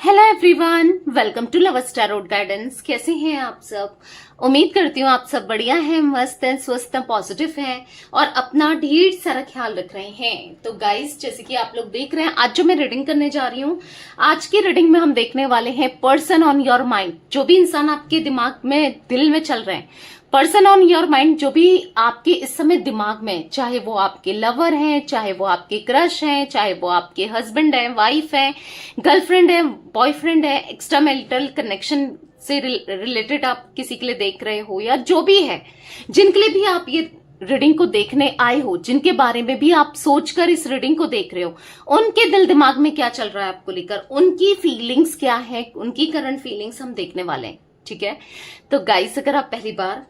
Hello everyone, welcome to lovers tarot guidance. कैसे हैं आप सब? उम्मीद करती हूँ आप सब बढ़िया हैं, मस्त हैं, स्वस्थ हैं, पॉजिटिव हैं और अपना ढेर सारा ख्याल रख रहे हैं। तो गाइस, जैसे कि आप लोग देख रहे हैं, आज जो मैं रीडिंग करने जा रही हूँ, आज की रीडिंग में हम देखने वाले हैं पर्सन ऑन योर माइंड। जो भी इंसान आपके दिमाग में, दिल में चल रहे हैं, पर्सन ऑन योर माइंड, जो भी आपके इस समय दिमाग में, चाहे वो आपके लवर हैं, चाहे वो आपके क्रश हैं, चाहे वो आपके हस्बैंड है, वाइफ है, गर्लफ्रेंड है, बॉयफ्रेंड है, एक्स्ट्रा मैरिटल कनेक्शन से रिलेटेड आप किसी के लिए देख रहे हो, या जो भी है, जिनके लिए भी आप ये रीडिंग को देखने आए हो, जिनके बारे में भी आप सोचकर इस रीडिंग को देख रहे हो, उनके दिल दिमाग में क्या चल रहा है आपको लेकर, उनकी फीलिंग्स क्या है, उनकी करंट फीलिंग्स हम देखने वाले हैं। ठीक है, तो गाइस, अगर आप पहली बार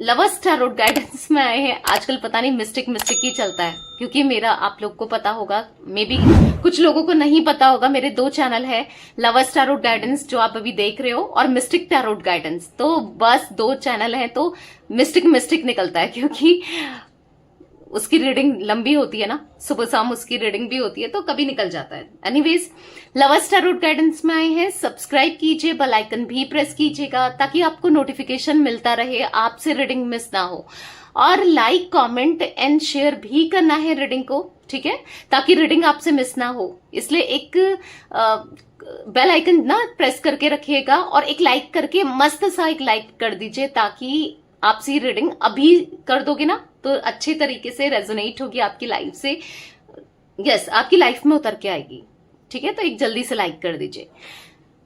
लवर्स टैरोट गाइडेंस में आए हैं, आजकल पता नहीं मिस्टिक ही चलता है, क्योंकि मेरा, आप लोग को पता होगा, मे बी कुछ लोगों को नहीं पता होगा, मेरे दो चैनल है, लवर्स टैरोट गाइडेंस जो आप अभी देख रहे हो, और मिस्टिक टैरोट गाइडेंस। तो बस दो चैनल है, तो मिस्टिक निकलता है, क्योंकि उसकी रीडिंग लंबी होती है ना, सुबह शाम उसकी रीडिंग भी होती है, तो कभी निकल जाता है। एनीवेज, लवर्स टैरोट गाइडेंस में आए हैं, सब्सक्राइब कीजिए, बेल आइकन भी प्रेस कीजिएगा ताकि आपको नोटिफिकेशन मिलता रहे, आपसे रीडिंग मिस ना हो। और लाइक, कमेंट एंड शेयर भी करना है रीडिंग को, ठीक है, ताकि रीडिंग आपसे मिस ना हो। इसलिए एक बेल आइकन ना प्रेस करके रखिएगा और एक लाइक करके, मस्त सा एक लाइक कर दीजिए, ताकि आपसी रीडिंग अभी कर दोगे ना तो अच्छे तरीके से रेजोनेट होगी आपकी लाइफ से, यस, आपकी लाइफ में उतर के आएगी। ठीक है, तो एक जल्दी से लाइक कर दीजिए।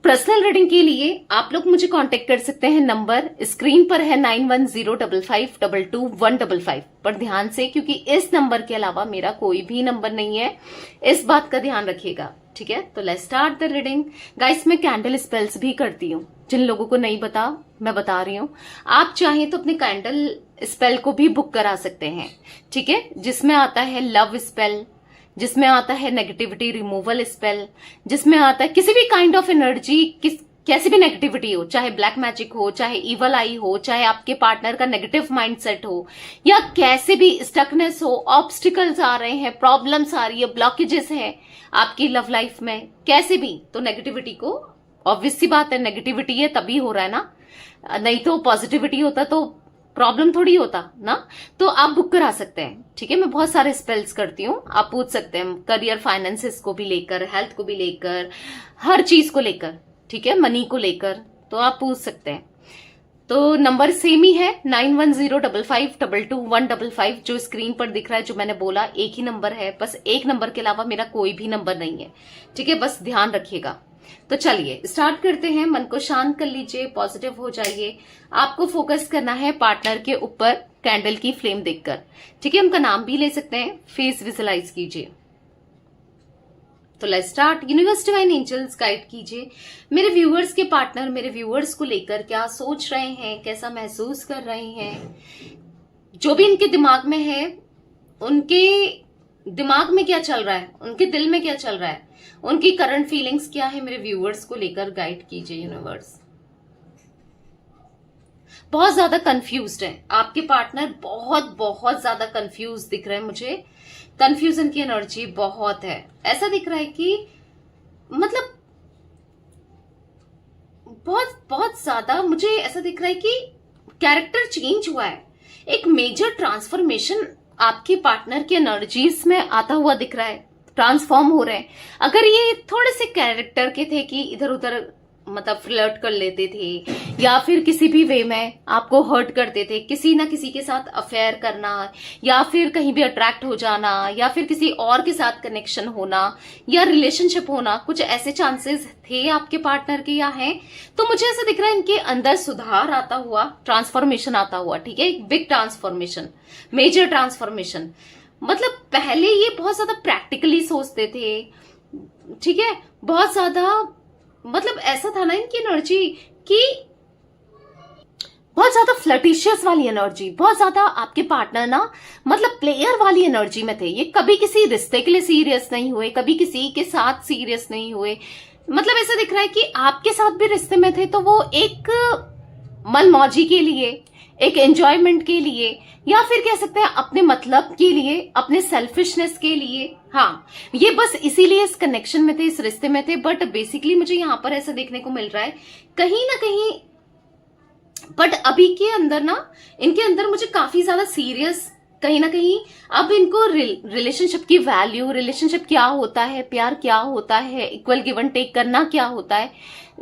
पर्सनल रीडिंग के लिए आप लोग मुझे कांटेक्ट कर सकते हैं, नंबर स्क्रीन पर है 9105522155 पर ध्यान से, क्योंकि इस नंबर के अलावा मेरा कोई भी नंबर नहीं है, इस बात का ध्यान रखिएगा। ठीक है, तो let's start the reading. Guys, मैं कैंडल स्पेल्स भी करती हूँ, जिन लोगों को नहीं पता मैं बता रही हूँ। आप चाहें तो अपने कैंडल स्पेल को भी बुक करा सकते हैं, ठीक है, जिसमें आता है लव स्पेल, जिसमें आता है नेगेटिविटी रिमूवल स्पेल, जिसमें आता है किसी भी काइंड ऑफ एनर्जी, कैसी भी नेगेटिविटी हो, चाहे ब्लैक मैजिक हो, चाहे इवल आई हो, चाहे आपके पार्टनर का नेगेटिव माइंडसेट हो, या कैसे भी स्टकनेस हो, ऑब्स्टिकल्स आ रहे हैं, प्रॉब्लम्स आ रही है, ब्लॉकेजेस हैं आपकी लव लाइफ में, कैसे भी, तो नेगेटिविटी को, ऑब्वियस सी बात है, नेगेटिविटी है तभी हो रहा है ना, नहीं तो पॉजिटिविटी होता तो प्रॉब्लम थोड़ी होता ना। तो आप बुक करा सकते हैं, ठीक है। मैं बहुत सारे स्पेल्स करती हूँ, आप पूछ सकते हैं, करियर, फाइनेंसेस को भी लेकर, हेल्थ को भी लेकर, हर चीज को लेकर, ठीक है, मनी को लेकर, तो आप पूछ सकते हैं। तो नंबर सेम ही है, 9105522155, जो स्क्रीन पर दिख रहा है, जो मैंने बोला, एक ही नंबर है, बस एक नंबर के अलावा मेरा कोई भी नंबर नहीं है, ठीक है, बस ध्यान रखिएगा। तो चलिए स्टार्ट करते हैं। मन को शांत कर लीजिए, पॉजिटिव हो जाइए। आपको फोकस करना है पार्टनर के ऊपर, कैंडल की फ्लेम देखकर, ठीक है, उनका नाम भी ले सकते हैं, फेस विजुअलाइज कीजिए। तो let's start. Universe, divine angels guide कीजिए मेरे व्यूअर्स के पार्टनर, मेरे व्यूअर्स को लेकर क्या सोच रहे हैं, कैसा महसूस कर रहे हैं, जो भी इनके दिमाग में है, उनके दिमाग में क्या चल रहा है, उनके दिल में क्या चल रहा है, उनकी करंट फीलिंग्स क्या है, मेरे व्यूअर्स को लेकर गाइड कीजिए यूनिवर्स। बहुत ज्यादा कंफ्यूज्ड है आपके पार्टनर, बहुत ज्यादा कंफ्यूज दिख रहे हैं मुझे, कंफ्यूजन की एनर्जी बहुत है। ऐसा दिख रहा है कि मतलब बहुत ज्यादा मुझे ऐसा दिख रहा है कि कैरेक्टर चेंज हुआ है, एक मेजर ट्रांसफॉर्मेशन आपके पार्टनर की एनर्जीज में आता हुआ दिख रहा है, ट्रांसफॉर्म हो रहे हैं। अगर ये थोड़े से कैरेक्टर के थे कि इधर उधर मतलब फ्लर्ट कर लेते थे, या फिर किसी भी वे में आपको हर्ट करते थे, किसी ना किसी के साथ अफेयर करना, या फिर कहीं भी अट्रैक्ट हो जाना, या फिर किसी और के साथ कनेक्शन होना, या रिलेशनशिप होना, कुछ ऐसे चांसेस थे आपके पार्टनर के या हैं, तो मुझे ऐसा दिख रहा है इनके अंदर सुधार आता हुआ, ट्रांसफॉर्मेशन आता हुआ, ठीक है, एक बिग ट्रांसफॉर्मेशन, मेजर ट्रांसफॉर्मेशन। मतलब पहले ये बहुत ज्यादा प्रैक्टिकली सोचते थे, ठीक है, बहुत ज्यादा, मतलब ऐसा था ना इनकी एनर्जी कि बहुत ज्यादा फ्लर्टिशियस वाली एनर्जी, बहुत ज्यादा आपके पार्टनर ना मतलब प्लेयर वाली एनर्जी में थे। ये कभी किसी रिश्ते के लिए सीरियस नहीं हुए, कभी किसी के साथ सीरियस नहीं हुए, मतलब ऐसा दिख रहा है कि आपके साथ भी रिश्ते में थे तो वो एक मनमौजी के लिए, एक एंजॉयमेंट के लिए, या फिर कह सकते हैं अपने मतलब के लिए, अपने सेल्फिशनेस के लिए। हाँ, ये बस इसीलिए इस कनेक्शन में थे, इस रिश्ते में थे। बट बेसिकली मुझे यहां पर ऐसा देखने को मिल रहा है कहीं ना कहीं, बट अभी के अंदर ना, इनके अंदर मुझे काफी ज्यादा सीरियस कहीं ना कहीं अब इनको रिलेशनशिप की वैल्यू, रिलेशनशिप क्या होता है, प्यार क्या होता है, इक्वल गिव एंड टेक करना क्या होता है,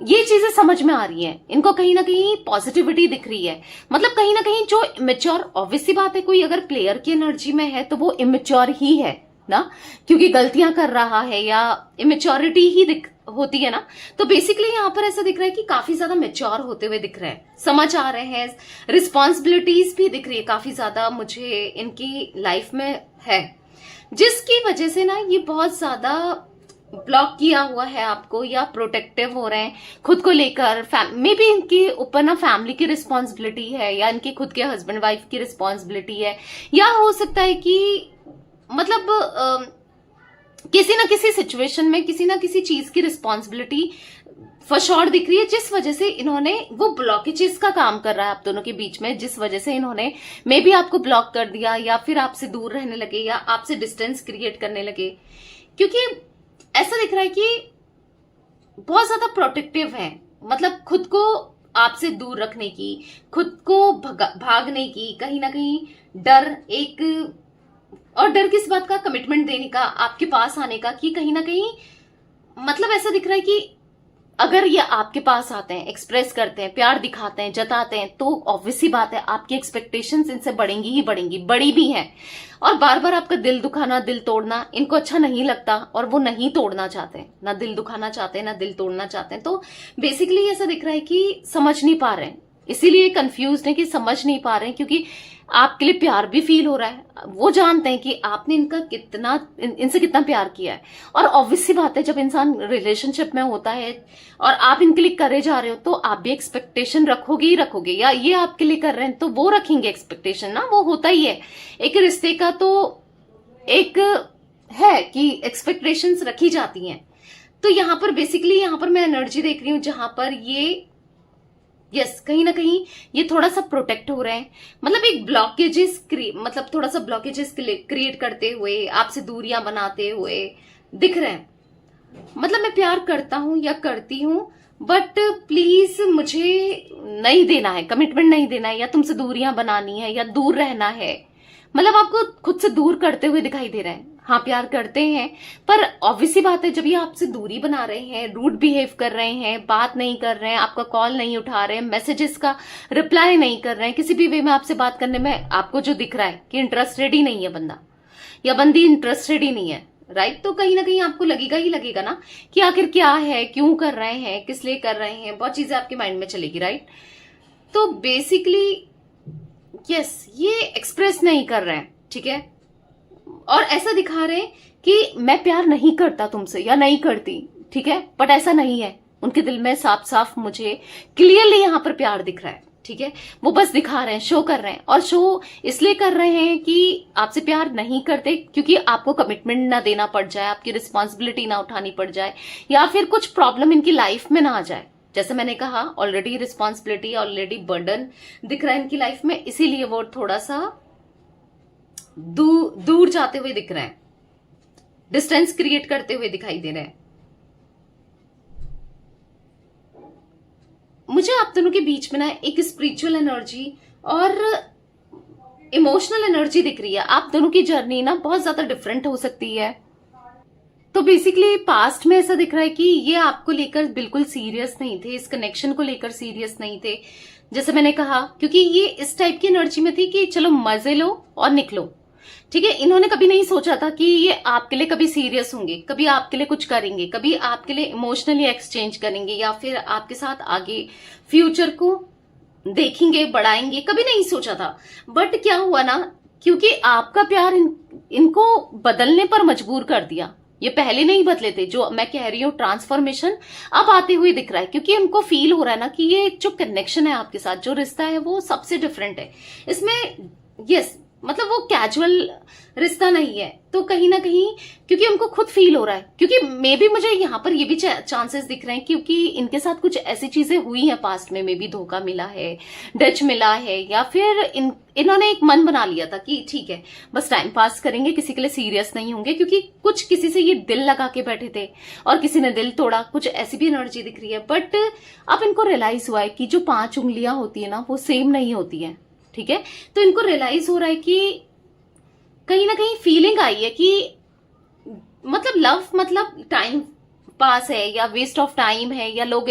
ये चीजें समझ में आ रही हैं इनको। कहीं ना कहीं पॉजिटिविटी दिख रही है। मतलब कहीं ना कहीं जो इमेच्योर, ऑब्वियस सी बात है, कोई अगर प्लेयर की एनर्जी में है तो वो इमेच्योर ही है ना, क्योंकि गलतियां कर रहा है या इमेच्योरिटी ही होती है ना। तो बेसिकली यहाँ पर ऐसा दिख रहा है कि काफी ज्यादा मेच्योर होते हुए दिख रहे हैं, समझ आ रहे हैं, रिस्पॉन्सिबिलिटीज भी दिख रही है काफी ज्यादा मुझे इनकी लाइफ में है, जिसकी वजह से ना ये बहुत ज्यादा ब्लॉक किया हुआ है आपको, या प्रोटेक्टिव हो रहे हैं खुद को लेकर। मे बी इनके ऊपर ना फैमिली की रिस्पॉन्सिबिलिटी है, या इनके खुद के हस्बैंड वाइफ की रिस्पॉन्सिबिलिटी है, या हो सकता है कि मतलब किसी ना किसी सिचुएशन में किसी ना किसी चीज की रिस्पॉन्सिबिलिटी फॉर श्योर दिख रही है, जिस वजह से इन्होंने वो ब्लॉकेजेस का काम कर रहा है आप दोनों के बीच में, जिस वजह से इन्होंने मे बी आपको ब्लॉक कर दिया, या फिर आपसे दूर रहने लगे, या आपसे डिस्टेंस क्रिएट करने लगे। क्योंकि ऐसा दिख रहा है कि बहुत ज्यादा प्रोटेक्टिव है, मतलब खुद को आपसे दूर रखने की, खुद को भागने की, कहीं ना कहीं डर, एक और डर किस बात का, कमिटमेंट देने का, आपके पास आने का, कि कहीं ना कहीं मतलब ऐसा दिख रहा है कि अगर ये आपके पास आते हैं, एक्सप्रेस करते हैं, प्यार दिखाते हैं, जताते हैं, तो ऑब्वियस सी बात है आपकी एक्सपेक्टेशंस इनसे बढ़ेंगी ही बढ़ेंगी, बड़ी भी हैं। और बार बार आपका दिल दुखाना, दिल तोड़ना इनको अच्छा नहीं लगता, और वो नहीं तोड़ना चाहते, ना दिल दुखाना चाहते हैं, ना दिल तोड़ना चाहते हैं। तो बेसिकली ऐसा दिख रहा है कि समझ नहीं पा रहे हैं, इसीलिए कंफ्यूज है कि समझ नहीं पा रहे हैं, क्योंकि आपके लिए प्यार भी फील हो रहा है, वो जानते हैं कि आपने इनसे कितना प्यार किया है। और ऑब्वियस सी बात है, जब इंसान रिलेशनशिप में होता है और आप इनके लिए करे जा रहे हो, तो आप भी एक्सपेक्टेशन रखोगे ही रखोगे, या ये आपके लिए कर रहे हैं तो वो रखेंगे एक्सपेक्टेशन ना, वो होता ही है एक रिश्ते का। तो एक है कि एक्सपेक्टेशंस रखी जाती हैं। तो यहां पर बेसिकली, यहां पर मैं एनर्जी देख रही हूं जहां पर ये कहीं ना कहीं ये थोड़ा सा प्रोटेक्ट हो रहे हैं, मतलब एक ब्लॉकेजेस मतलब थोड़ा सा ब्लॉकेजेस क्रिएट करते हुए, आपसे दूरियां बनाते हुए दिख रहे हैं। मतलब मैं प्यार करता हूं या करती हूं, बट प्लीज मुझे नहीं देना है, कमिटमेंट नहीं देना है, या तुमसे दूरियां बनानी है, या दूर रहना है। मतलब आपको खुद से दूर करते हुए दिखाई दे रहे हैं। हाँ, प्यार करते हैं, पर ऑब्वियसली बात है, जब ये आपसे दूरी बना रहे हैं, रूड बिहेव कर रहे हैं, बात नहीं कर रहे हैं, आपका कॉल नहीं उठा रहे हैं, मैसेजेस का रिप्लाई नहीं कर रहे हैं, किसी भी वे में आपसे बात करने में आपको जो दिख रहा है कि इंटरेस्टेड ही नहीं है बंदा या बंदी, इंटरेस्टेड ही नहीं है, राइट। तो कहीं ना कहीं आपको लगेगा ही लगेगा ना कि आखिर क्या है, क्यों कर रहे हैं, किस लिए कर रहे हैं, बहुत चीजें आपके माइंड में चलेगी, राइट। तो बेसिकली ये एक्सप्रेस नहीं कर रहे हैं, ठीक है, और ऐसा दिखा रहे हैं कि मैं प्यार नहीं करता तुमसे या नहीं करती, ठीक है, बट ऐसा नहीं है। उनके दिल में साफ साफ मुझे क्लियरली यहां पर प्यार दिख रहा है, ठीक है। वो बस दिखा रहे हैं, शो कर रहे हैं, और शो इसलिए कर रहे हैं कि आपसे प्यार नहीं करते, क्योंकि आपको कमिटमेंट ना देना पड़ जाए, आपकी रिस्पॉन्सिबिलिटी ना उठानी पड़ जाए, या फिर कुछ प्रॉब्लम इनकी लाइफ में ना आ जाए। जैसे मैंने कहा, ऑलरेडी रिस्पॉन्सिबिलिटी, ऑलरेडी बर्डन दिख रहा है इनकी लाइफ में, इसीलिए वो थोड़ा सा दूर जाते हुए दिख रहे हैं, डिस्टेंस क्रिएट करते हुए दिखाई दे रहे हैं। मुझे आप दोनों के बीच में ना एक स्पिरिचुअल एनर्जी और इमोशनल एनर्जी दिख रही है। आप दोनों की जर्नी ना बहुत ज्यादा डिफरेंट हो सकती है। तो बेसिकली पास्ट में ऐसा दिख रहा है कि ये आपको लेकर बिल्कुल सीरियस नहीं थे, इस कनेक्शन को लेकर सीरियस नहीं थे, जैसे मैंने कहा, क्योंकि ये इस टाइप की एनर्जी में थी कि चलो मजे लो और निकलो, ठीक है। इन्होंने कभी नहीं सोचा था कि ये आपके लिए कभी सीरियस होंगे, कभी आपके लिए कुछ करेंगे, कभी आपके लिए इमोशनली एक्सचेंज करेंगे, या फिर आपके साथ आगे फ्यूचर को देखेंगे, बढ़ाएंगे, कभी नहीं सोचा था। बट क्या हुआ ना, क्योंकि आपका प्यार इनको बदलने पर मजबूर कर दिया। ये पहले नहीं बदले थे, जो मैं कह रही हूँ ट्रांसफॉर्मेशन अब आते हुए दिख रहा है, क्योंकि उनको फील हो रहा है ना कि ये जो कनेक्शन है आपके साथ, जो रिश्ता है, वो सबसे डिफरेंट है। इसमें मतलब वो कैजुअल रिश्ता नहीं है। तो कहीं ना कहीं क्योंकि उनको खुद फील हो रहा है, क्योंकि मे बी मुझे यहाँ पर ये भी चांसेस दिख रहे हैं क्योंकि इनके साथ कुछ ऐसी चीजें हुई हैं पास्ट में, मे बी धोखा मिला है, डच मिला है, या फिर इन्होंने एक मन बना लिया था कि ठीक है बस टाइम पास करेंगे, किसी के लिए सीरियस नहीं होंगे, क्योंकि कुछ किसी से ये दिल लगा के बैठे थे और किसी ने दिल तोड़ा, कुछ ऐसी भी एनर्जी दिख रही है। बट अब इनको रियलाइज हुआ है कि जो 5 उंगलियां होती है ना वो सेम नहीं होती है, ठीक है। तो इनको रियलाइज हो रहा है कि कहीं ना कहीं फीलिंग आई है कि मतलब लव मतलब टाइम पास है या वेस्ट ऑफ टाइम है, या लोग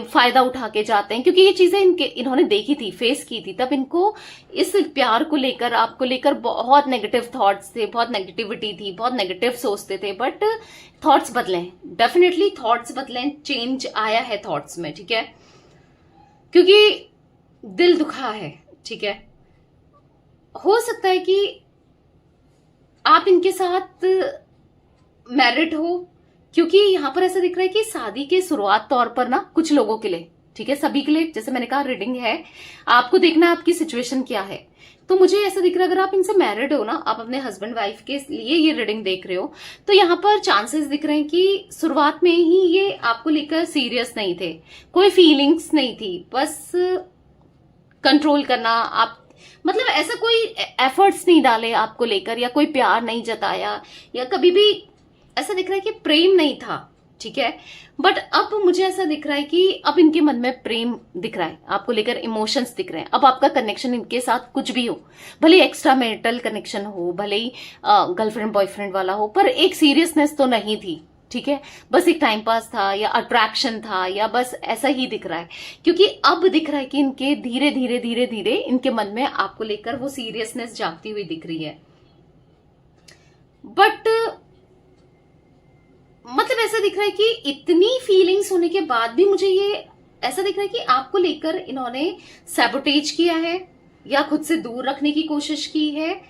फायदा उठा के जाते हैं, क्योंकि ये चीजें इन्होंने देखी थी, फेस की थी। तब इनको इस प्यार को लेकर, आपको लेकर बहुत नेगेटिव थॉट्स थे, बहुत नेगेटिविटी थी, बहुत नेगेटिव सोचते थे। बट थॉट्स बदले, डेफिनेटली थॉट्स बदले, चेंज आया है थॉट्स में, ठीक है, क्योंकि दिल दुखा है, ठीक है। हो सकता है कि आप इनके साथ मैरिड हो, क्योंकि यहां पर ऐसा दिख रहा है कि शादी के शुरुआत तौर पर ना कुछ लोगों के लिए, ठीक है, सभी के लिए, जैसे मैंने कहा रीडिंग है, आपको देखना है आपकी सिचुएशन क्या है। तो मुझे ऐसा दिख रहा है अगर आप इनसे मैरिड हो ना, आप अपने हस्बैंड वाइफ के लिए ये रीडिंग देख रहे हो, तो यहाँ पर चांसेस दिख रहे हैं कि शुरुआत में ही ये आपको लेकर सीरियस नहीं थे, कोई फीलिंग्स नहीं थी, बस कंट्रोल करना, आप मतलब ऐसा कोई एफर्ट्स नहीं डाले आपको लेकर, या कोई प्यार नहीं जताया, या कभी भी ऐसा दिख रहा है कि प्रेम नहीं था, ठीक है। बट अब मुझे ऐसा दिख रहा है कि अब इनके मन में प्रेम दिख रहा है, आपको लेकर इमोशंस दिख रहे हैं। अब आपका कनेक्शन इनके साथ कुछ भी हो, भले एक्स्ट्रा मैरिटल कनेक्शन हो, भले ही गर्लफ्रेंड बॉयफ्रेंड वाला हो, पर एक सीरियसनेस तो नहीं थी, ठीक है। बस एक टाइम पास था, या अट्रैक्शन था, या बस ऐसा ही दिख रहा है, क्योंकि अब दिख रहा है कि इनके धीरे धीरे धीरे धीरे इनके मन में आपको लेकर वो सीरियसनेस जागती हुई दिख रही है। बट मतलब ऐसा दिख रहा है कि इतनी फीलिंग्स होने के बाद भी मुझे ये ऐसा दिख रहा है कि आपको लेकर इन्होंने सैबोटेज किया है, या खुद से दूर रखने की कोशिश की है,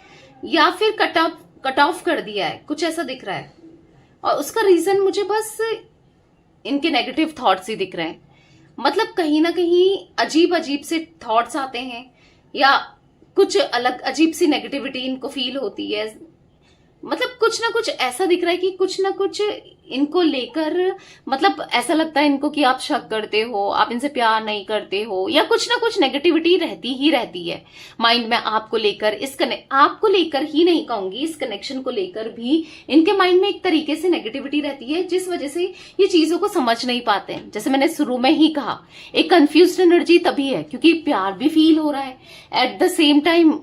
या फिर कट ऑफ कर दिया है, कुछ ऐसा दिख रहा है। और उसका रीजन मुझे बस इनके नेगेटिव थॉट्स ही दिख रहे हैं। मतलब कहीं ना कहीं अजीब अजीब से थॉट्स आते हैं, या कुछ अलग अजीब सी नेगेटिविटी इनको फील होती है। मतलब कुछ ना कुछ ऐसा दिख रहा है कि कुछ ना कुछ इनको लेकर, मतलब ऐसा लगता है इनको कि आप शक करते हो, आप इनसे प्यार नहीं करते हो, या कुछ ना कुछ नेगेटिविटी रहती ही रहती है माइंड में आपको लेकर। आपको लेकर ही नहीं कहूंगी, इस कनेक्शन को लेकर भी इनके माइंड में एक तरीके से नेगेटिविटी रहती है, जिस वजह से ये चीजों को समझ नहीं पाते हैं। जैसे मैंने शुरू में ही कहा, एक कंफ्यूज्ड एनर्जी तभी है क्योंकि प्यार भी फील हो रहा है, एट द सेम टाइम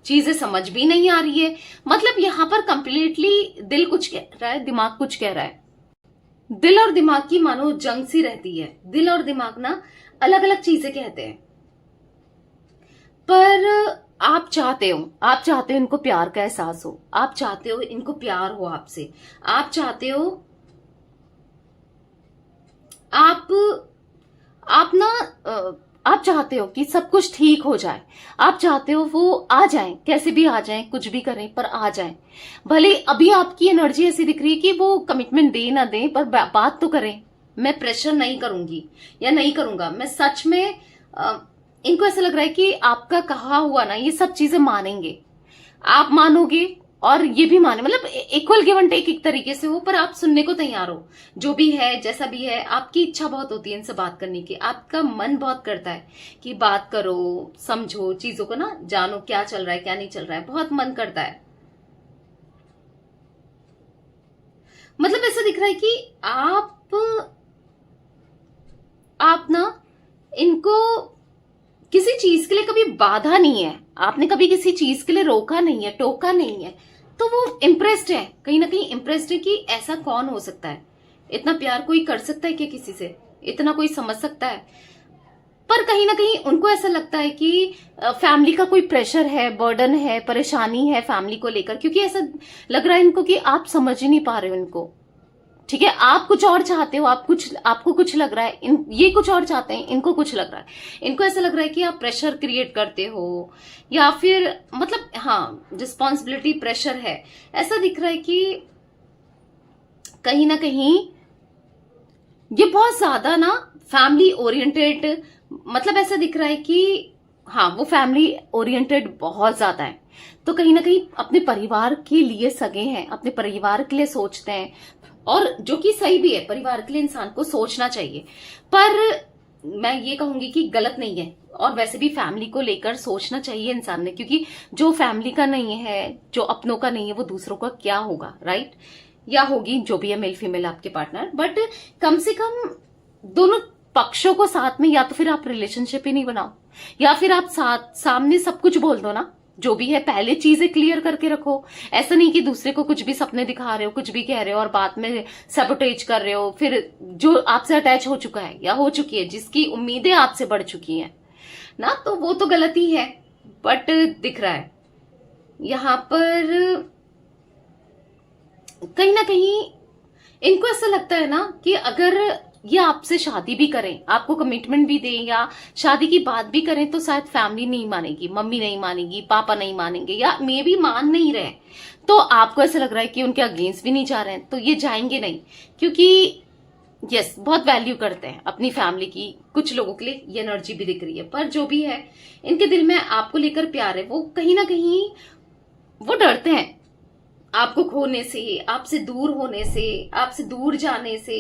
चीजें समझ भी नहीं आ रही है। मतलब यहां पर कंप्लीटली दिल कुछ कह रहा है, दिमाग कुछ कह रहा है। दिल और दिमाग की मानो जंग सी रहती है। दिल और दिमाग ना अलग अलग चीजें कहते हैं, पर आप चाहते हो इनको प्यार का एहसास हो, आप चाहते हो इनको प्यार हो आपसे, आप चाहते हो आप चाहते हो कि सब कुछ ठीक हो जाए, आप चाहते हो वो आ जाएं, कैसे भी आ जाएं, कुछ भी करें पर आ जाएं। भले अभी आपकी एनर्जी ऐसी दिख रही है कि वो कमिटमेंट दे ना दे, पर बात तो करें। मैं प्रेशर नहीं करूंगी या नहीं करूंगा, मैं सच में इनको ऐसा लग रहा है कि आपका कहा हुआ ना ये सब चीजें मानेंगे, आप मानोगे और ये भी माने, मतलब इक्वल गिव एंड टेक एक तरीके से हो, पर आप सुनने को तैयार हो, जो भी है जैसा भी है। आपकी इच्छा बहुत होती है इनसे बात करने की, आपका मन बहुत करता है कि बात करो, समझो चीजों को ना, जानो क्या चल रहा है क्या नहीं चल रहा है, बहुत मन करता है। मतलब ऐसा दिख रहा है कि आप ना इनको किसी चीज के लिए कभी बाधा नहीं है, आपने कभी किसी चीज के लिए रोका नहीं है, टोका नहीं है, तो वो इम्प्रेस्ड है, कहीं ना कहीं इम्प्रेस्ड है कि ऐसा कौन हो सकता है, इतना प्यार कोई कर सकता है क्या किसी से, इतना कोई समझ सकता है। पर कहीं ना कहीं उनको ऐसा लगता है कि फैमिली का कोई प्रेशर है, बर्डन है, परेशानी है फैमिली को लेकर, क्योंकि ऐसा लग रहा है इनको कि आप समझ ही नहीं पा रहे हो इनको, ठीक है। आप कुछ और चाहते हो, आपको कुछ लग रहा है, ये कुछ और चाहते हैं, इनको कुछ लग रहा है। इनको ऐसा लग रहा है कि आप प्रेशर क्रिएट करते हो, या फिर मतलब हाँ रिस्पॉन्सिबिलिटी प्रेशर है। ऐसा दिख रहा है कि कहीं ना कहीं ये बहुत ज्यादा ना फैमिली ओरिएंटेड, मतलब ऐसा दिख रहा है कि हाँ वो फैमिली ओरिएंटेड बहुत ज्यादा है, तो कहीं ना कहीं अपने परिवार के लिए सगे हैं, अपने परिवार के लिए सोचते हैं, और जो कि सही भी है, परिवार के लिए इंसान को सोचना चाहिए। पर मैं ये कहूंगी कि गलत नहीं है, और वैसे भी फैमिली को लेकर सोचना चाहिए इंसान ने, क्योंकि जो फैमिली का नहीं है, जो अपनों का नहीं है, वो दूसरों का क्या होगा, राइट? या होगी, जो भी है, मेल फीमेल आपके पार्टनर, बट कम से कम दोनों पक्षों को साथ में, या तो फिर आप रिलेशनशिप ही नहीं बनाओ, या फिर आप सामने सब कुछ बोल दो ना, जो भी है पहले चीजें क्लियर करके रखो। ऐसा नहीं कि दूसरे को कुछ भी सपने दिखा रहे हो, कुछ भी कह रहे हो और बाद में सबोटेज कर रहे हो, फिर जो आपसे अटैच हो चुका है या हो चुकी है, जिसकी उम्मीदें आपसे बढ़ चुकी हैं ना, तो वो तो गलती है। बट दिख रहा है यहां पर कहीं ना कहीं इनको ऐसा लगता है ना कि अगर ये आपसे शादी भी करें, आपको कमिटमेंट भी दें, या शादी की बात भी करें, तो शायद फैमिली नहीं मानेगी, मम्मी नहीं मानेगी, पापा नहीं मानेंगे, या मे भी मान नहीं रहे, तो आपको ऐसा लग रहा है कि उनके अगेंस्ट भी नहीं जा रहे हैं, तो ये जाएंगे नहीं, क्योंकि यस बहुत वैल्यू करते हैं अपनी फैमिली की। कुछ लोगों के लिए ये एनर्जी भी दिख रही है, पर जो भी है, इनके दिल में आपको लेकर प्यार है। वो कहीं ना कहीं वो डरते हैं आपको खोने से, आपसे दूर होने से, आपसे दूर जाने से।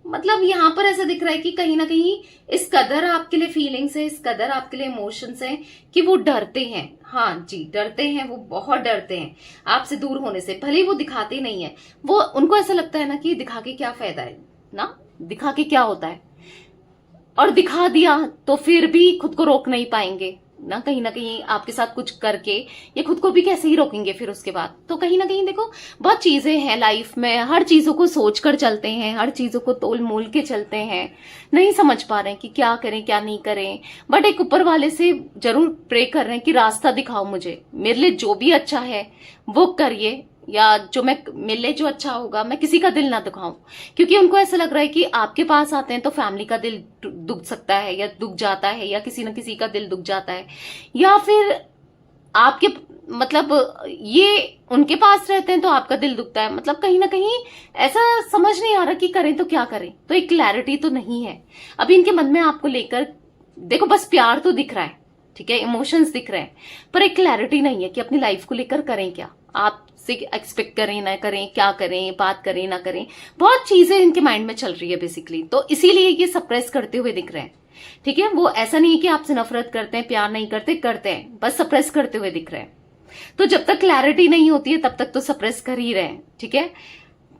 मतलब यहां पर ऐसा दिख रहा है कि कहीं ना कहीं इस कदर आपके लिए फीलिंग्स है, इस कदर आपके लिए इमोशंस है, कि वो डरते हैं। हाँ जी, डरते हैं, वो बहुत डरते हैं आपसे दूर होने से। भले वो दिखाते नहीं है, वो उनको ऐसा लगता है ना कि दिखा के क्या फायदा है ना, दिखा के क्या होता है, और दिखा दिया तो फिर भी खुद को रोक नहीं पाएंगे ना, कहीं ना कहीं आपके साथ कुछ करके ये खुद को भी कैसे ही रोकेंगे फिर उसके बाद। तो कहीं ना कहीं देखो, बहुत चीजें हैं लाइफ में, हर चीजों को सोच कर चलते हैं, हर चीजों को तोल मोल के चलते हैं, नहीं समझ पा रहे हैं कि क्या करें क्या नहीं करें। बट एक ऊपर वाले से जरूर प्रे कर रहे हैं कि रास्ता दिखाओ मुझे, मेरे लिए जो भी अच्छा है वो करिए, या जो मेरे लिए जो अच्छा होगा, मैं किसी का दिल ना दुखाऊं। क्योंकि उनको ऐसा लग रहा है कि आपके पास आते हैं तो फैमिली का दिल दुख सकता है, या दुख जाता है, या किसी न किसी का दिल दुख जाता है, या फिर आपके मतलब ये उनके पास रहते हैं तो आपका दिल दुखता है। मतलब कहीं ना कहीं ऐसा समझ नहीं आ रहा कि करें तो क्या करें। तो एक क्लैरिटी तो नहीं है अभी इनके मन में आपको लेकर। देखो बस प्यार तो दिख रहा है, ठीक है, इमोशंस दिख रहे हैं, पर एक क्लैरिटी नहीं है कि अपनी लाइफ को लेकर करें क्या, आपसे एक्सपेक्ट करें ना करें, क्या करें, बात करें ना करें। बहुत चीजें इनके माइंड में चल रही है बेसिकली, तो इसीलिए ये सप्रेस करते हुए दिख रहे हैं। ठीक है, वो ऐसा नहीं है कि आपसे नफरत करते हैं, प्यार नहीं करते, करते हैं, बस सप्रेस करते हुए दिख रहे हैं। तो जब तक क्लैरिटी नहीं होती है तब तक तो सप्रेस कर ही रहे हैं। ठीक है,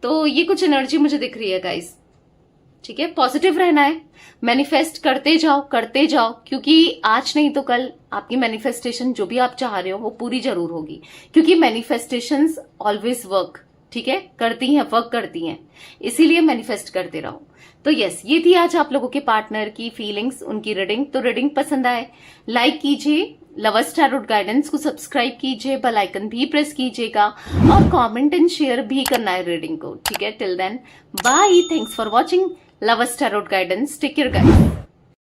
तो ये कुछ एनर्जी मुझे दिख रही है गाइस। ठीक है, पॉजिटिव रहना है, मैनिफेस्ट करते जाओ, क्योंकि आज नहीं तो कल आपकी मैनिफेस्टेशन जो भी आप चाह रहे हो वो पूरी जरूर होगी, क्योंकि मैनिफेस्टेशंस ऑलवेज वर्क, ठीक है, करती हैं, वर्क करती हैं, इसीलिए मैनिफेस्ट करते रहो। तो यस, ये थी आज आप लोगों के पार्टनर की फीलिंग्स, उनकी रीडिंग। तो रीडिंग पसंद आए लाइक कीजिए, लवर्स टैरोट गाइडेंस को सब्सक्राइब कीजिए, बेल आइकन भी प्रेस कीजिएगा, और कमेंट एंड शेयर भी करना है रीडिंग को। ठीक है, till then bye, thanks for watching lovers tarot guidance, take care guys.